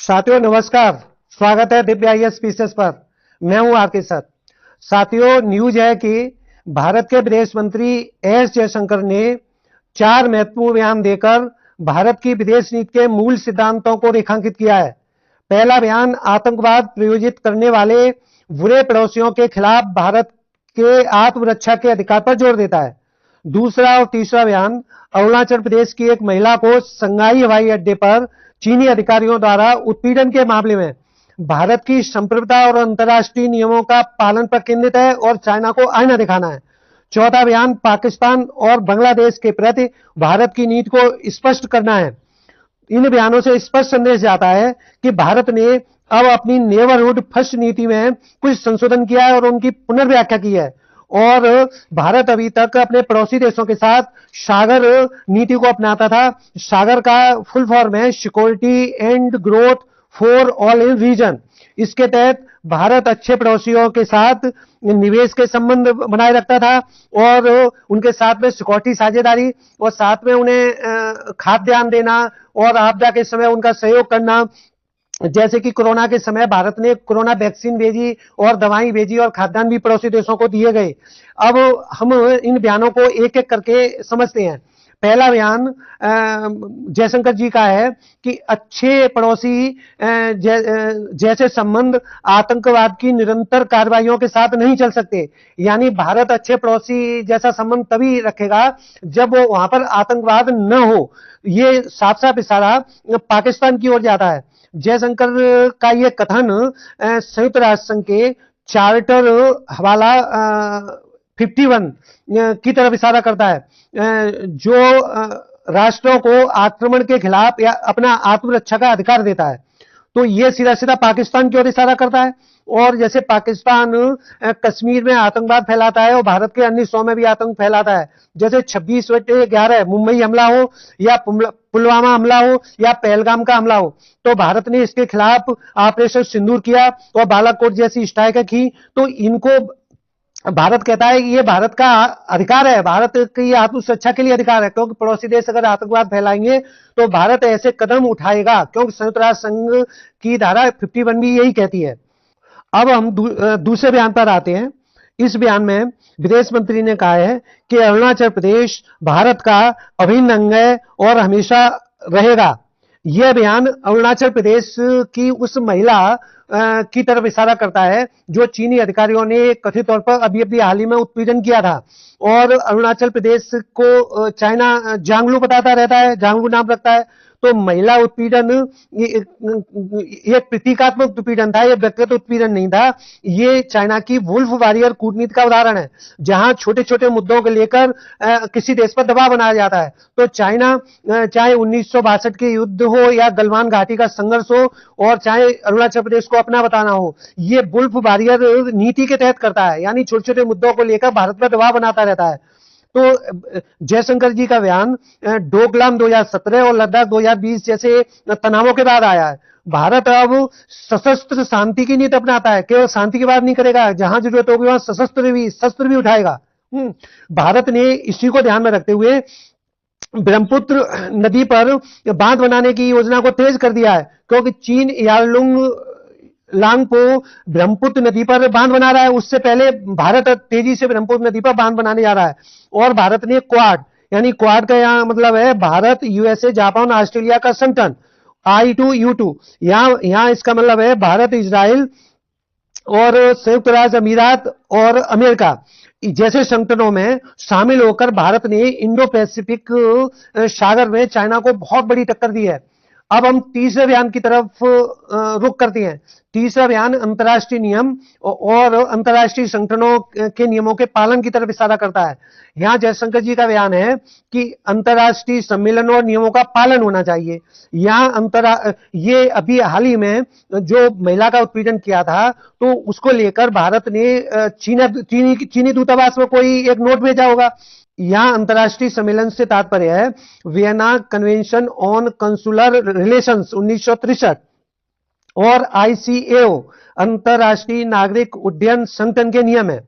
साथियों नमस्कार। स्वागत है दिव्या आईएएस स्पीसेस पर। मैं हूं आपके साथ। साथियों, न्यूज है कि भारत के विदेश मंत्री एस जयशंकर ने 4 महत्वपूर्ण बयान देकर भारत की विदेश नीति के मूल सिद्धांतों को रेखांकित किया है। पहला बयान आतंकवाद प्रायोजित करने वाले बुरे पड़ोसियों के खिलाफ भारत के आत्मरक्षा के अधिकार पर जोर देता है। दूसरा और तीसरा बयान अरुणाचल प्रदेश की एक महिला को संगाई हवाई अड्डे पर चीनी अधिकारियों द्वारा उत्पीड़न के मामले में भारत की संप्रभुता और अंतर्राष्ट्रीय नियमों का पालन पर केंद्रित है और चाइना को आईना दिखाना है। चौथा बयान पाकिस्तान और बांग्लादेश के प्रति भारत की नीति को स्पष्ट करना है। इन बयानों से स्पष्ट संदेश जाता है कि भारत ने अब अपनी नेबरहुड फर्स्ट नीति में कुछ संशोधन किया है और उनकी पुनर्व्याख्या की है। और भारत अभी तक अपने पड़ोसी देशों के साथ सागर नीति को अपनाता था। सागर का फुल फॉर्म है security and growth for all in region. इसके तहत भारत अच्छे पड़ोसियों के साथ निवेश के संबंध बनाए रखता था और उनके साथ में सिक्योरिटी साझेदारी और साथ में उन्हें खाद्यान्न देना और आपदा के समय उनका सहयोग करना। जैसे कि कोरोना के समय भारत ने कोरोना वैक्सीन भेजी और दवाई भेजी और खाद्यान्न भी पड़ोसी देशों को दिए गए। अब हम इन बयानों को एक एक करके समझते हैं। पहला बयान जयशंकर जी का है कि अच्छे पड़ोसी जैसे संबंध आतंकवाद की निरंतर कार्रवाइयों के साथ नहीं चल सकते। यानी भारत अच्छे पड़ोसी जैसा संबंध तभी रखेगा जब वो वहां पर आतंकवाद न हो। ये साफ साफ इशारा पाकिस्तान की ओर जाता है। जयशंकर का यह कथन संयुक्त राष्ट्र संघ के चार्टर हवाला 51 की तरफ इशारा करता है, जो राष्ट्रों को आक्रमण के खिलाफ या अपना आत्मरक्षा का अधिकार देता है। तो यह सीधा सीधा पाकिस्तान की ओर इशारा करता है। और जैसे पाकिस्तान कश्मीर में आतंकवाद फैलाता है और भारत के अन्य हिस्सों में भी आतंक फैलाता है। जैसे 26/11 मुंबई हमला हो या पुलवामा हमला हो या पहलगाम का हमला हो, तो भारत ने इसके खिलाफ ऑपरेशन सिंदूर किया और बालाकोट जैसी स्ट्राइक की। तो इनको भारत कहता है कि ये भारत का अधिकार है, भारत की आत्मरक्षा के लिए अधिकार है, क्योंकि पड़ोसी देश अगर आतंकवाद फैलाएंगे तो भारत ऐसे कदम उठाएगा, क्योंकि संयुक्त राष्ट्र संघ की धारा 51 भी यही कहती है। अब हम दूसरे बयान पर आते हैं। इस बयान में विदेश मंत्री ने कहा है कि अरुणाचल प्रदेश भारत का अभिन्न अंग है और हमेशा रहेगा। यह बयान अरुणाचल प्रदेश की उस महिला की तरफ इशारा करता है जो चीनी अधिकारियों ने कथित तौर पर अभी हाल ही में उत्पीड़न किया था। और अरुणाचल प्रदेश को चाइना जांगलू बताता रहता है, जांगलू नाम रखता है। तो महिला उत्पीड़न ये प्रतीकात्मक उत्पीड़न था, ये व्यक्तिगत उत्पीड़न नहीं था। ये चाइना की वुल्फ वॉरियर कूटनीति का उदाहरण है, जहां छोटे छोटे मुद्दों को लेकर किसी देश पर दबाव बनाया जाता है। तो चाइना चाहे 1962 के युद्ध हो या गलवान घाटी का संघर्ष हो और चाहे अरुणाचल प्रदेश को अपना बताना हो, ये वुल्फ वॉरियर नीति के तहत करता है। यानी छोटे छोटे मुद्दों को लेकर भारत पर दबाव बनाता रहता है। तो जयशंकर जी का बयान डोकलाम 2017 और लद्दाख 2020 जैसे तनावों के बाद आया है। भारत अब सशस्त्र शांति की नीति अपनाता है, केवल शांति की बात नहीं करेगा, जहां जरूरत होगी वहां शस्त्र भी उठाएगा। भारत ने इसी को ध्यान में रखते हुए ब्रह्मपुत्र नदी पर बांध बनाने की योजना को तेज कर दिया है, क्योंकि चीन यारलुंग लांगपो ब्रह्मपुत्र नदी पर बांध बना रहा है। उससे पहले भारत तेजी से ब्रह्मपुत्र नदी पर बांध बनाने जा रहा है। और भारत ने क्वाड, यानी क्वाड का यहां मतलब है भारत, यूएसए, जापान, ऑस्ट्रेलिया का संगठन I2U2। यहां इसका मतलब है भारत, इजराइल और संयुक्त राज्य अमीरात और अमेरिका जैसे संगठनों में शामिल होकर भारत ने इंडो पैसिफिक सागर में चाइना को बहुत बड़ी टक्कर दी है। अब हम तीसरे बयान की तरफ रुख करते हैं। तीसरा बयान अंतर्राष्ट्रीय नियम और अंतर्राष्ट्रीय संगठनों के नियमों के पालन की तरफ इशारा करता है। यहां जयशंकर जी का बयान है कि अंतर्राष्ट्रीय सम्मेलनों और नियमों का पालन होना चाहिए। ये अभी हाल ही में जो महिला का उत्पीड़न किया था, तो उसको लेकर भारत ने चीनी दूतावास में कोई एक नोट भेजा होगा। यहां अंतर्राष्ट्रीय सम्मेलन से तात्पर्य है Vienna convention on consular relations 1963 और ICAO अंतर्राष्ट्रीय नागरिक उड्डयन संगठन के नियम है।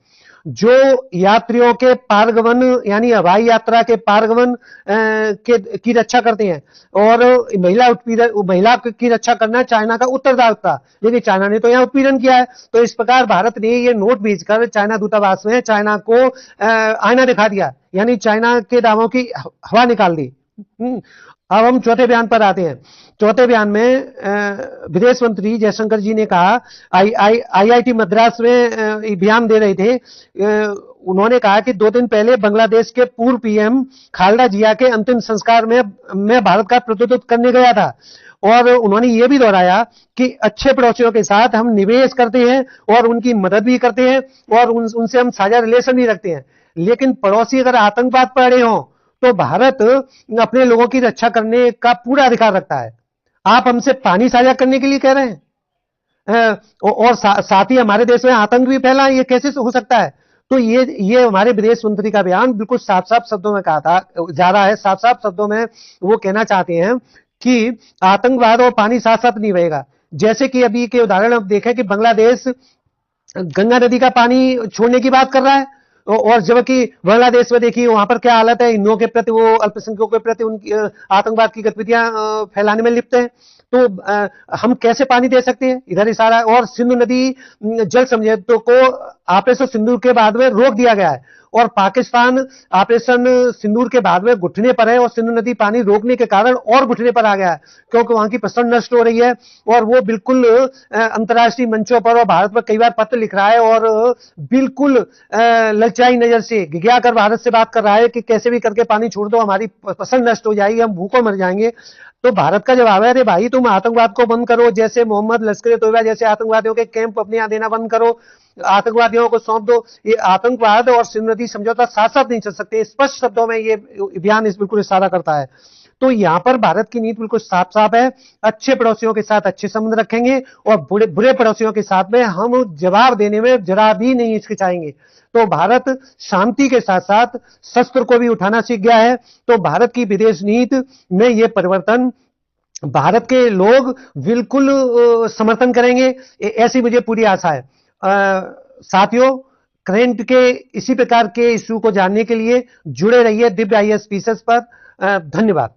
जो यात्रियों के पारगमन यानी हवाई यात्रा के पारगमन की रक्षा करते हैं, और महिला की रक्षा करना चाइना का उत्तरदायित्व था, लेकिन चाइना ने तो यहाँ उत्पीड़न किया है। तो इस प्रकार भारत ने ये नोट भेजकर चाइना दूतावास में चाइना को आईना दिखा दिया, यानी चाइना के दावों की हवा निकाल दी। अब हम चौथे बयान पर आते हैं। चौथे बयान में विदेश मंत्री जयशंकर जी ने कहा, आईआईटी मद्रास में बयान दे रहे थे, उन्होंने कहा कि 2 दिन पहले बांग्लादेश के पूर्व पीएम खालेदा जिया के अंतिम संस्कार में भारत का प्रतिनिधित्व करने गया था, और उन्होंने ये भी दोहराया कि अच्छे पड़ोसियों के साथ हम निवेश करते हैं और उनकी मदद भी करते हैं और उनसे हम साझा रिलेशन भी रखते हैं, लेकिन पड़ोसी अगर आतंकवाद पर अड़े हों तो भारत अपने लोगों की रक्षा करने का पूरा अधिकार रखता है। आप हमसे पानी साझा करने के लिए कह रहे हैं, और साथ ही हमारे देश में आतंक भी फैला, ये कैसे हो सकता है? तो ये हमारे विदेश मंत्री का बयान बिल्कुल साफ साफ शब्दों में कहा था जा रहा है, साफ साफ शब्दों में वो कहना चाहते हैं कि आतंकवाद और पानी साथ साथ नहीं रहेगा। जैसे कि अभी के उदाहरण हम देखें कि बांग्लादेश गंगा नदी का पानी छोड़ने की बात कर रहा है, और जबकि बांग्लादेश में देखिए वहां पर क्या हालत है, हिंदुओं के प्रति, वो अल्पसंख्यकों के प्रति उनकी आतंकवाद की गतिविधियां फैलाने में लिप्त हैं। तो हम कैसे पानी दे सकते हैं? इधर इशारा। और सिंधु नदी जल समझौते को ऑपरेशन सिंदूर के बाद में रोक दिया गया है, और पाकिस्तान ऑपरेशन सिंदूर के बाद में घुटने पर है, और सिंधु नदी पानी रोकने के कारण और घुटने पर आ गया है, क्योंकि वहां की फसल नष्ट हो रही है। और वो बिल्कुल अंतर्राष्ट्रीय मंचों पर और भारत पर कई बार पत्र लिख रहा है, और बिल्कुल ललचाई नजर से गिगा कर भारत से बात कर रहा है कि कैसे भी करके पानी छोड़ दो, हमारी फसल नष्ट हो जाएगी, हम भूखों मर जाएंगे। तो भारत का जवाब है, अरे भाई तुम आतंकवाद को बंद करो, जैसे मोहम्मद लश्कर तोयबा जैसे आतंकवादियों के कैंप अपने यहां देना बंद करो, आतंकवादियों को सौंप दो। ये आतंकवाद और सिंधु नदी समझौता साथ साथ नहीं चल सकते, स्पष्ट शब्दों में ये बयान इस बिल्कुल इशारा करता है। तो यहां पर भारत की नीति बिल्कुल साफ साफ है, अच्छे पड़ोसियों के साथ अच्छे संबंध रखेंगे, और बुरे पड़ोसियों के साथ में हम जवाब देने में जरा भी नहीं हिचकिचाएंगे। तो भारत शांति के साथ साथ शस्त्र को भी उठाना सीख गया है। तो भारत की विदेश नीति में ये परिवर्तन भारत के लोग बिल्कुल समर्थन करेंगे, ऐसी मुझे पूरी आशा है। साथियों, करंट के इसी प्रकार के इश्यू को जानने के लिए जुड़े रहिए दिव्य आईएएस पीसेस पर। धन्यवाद।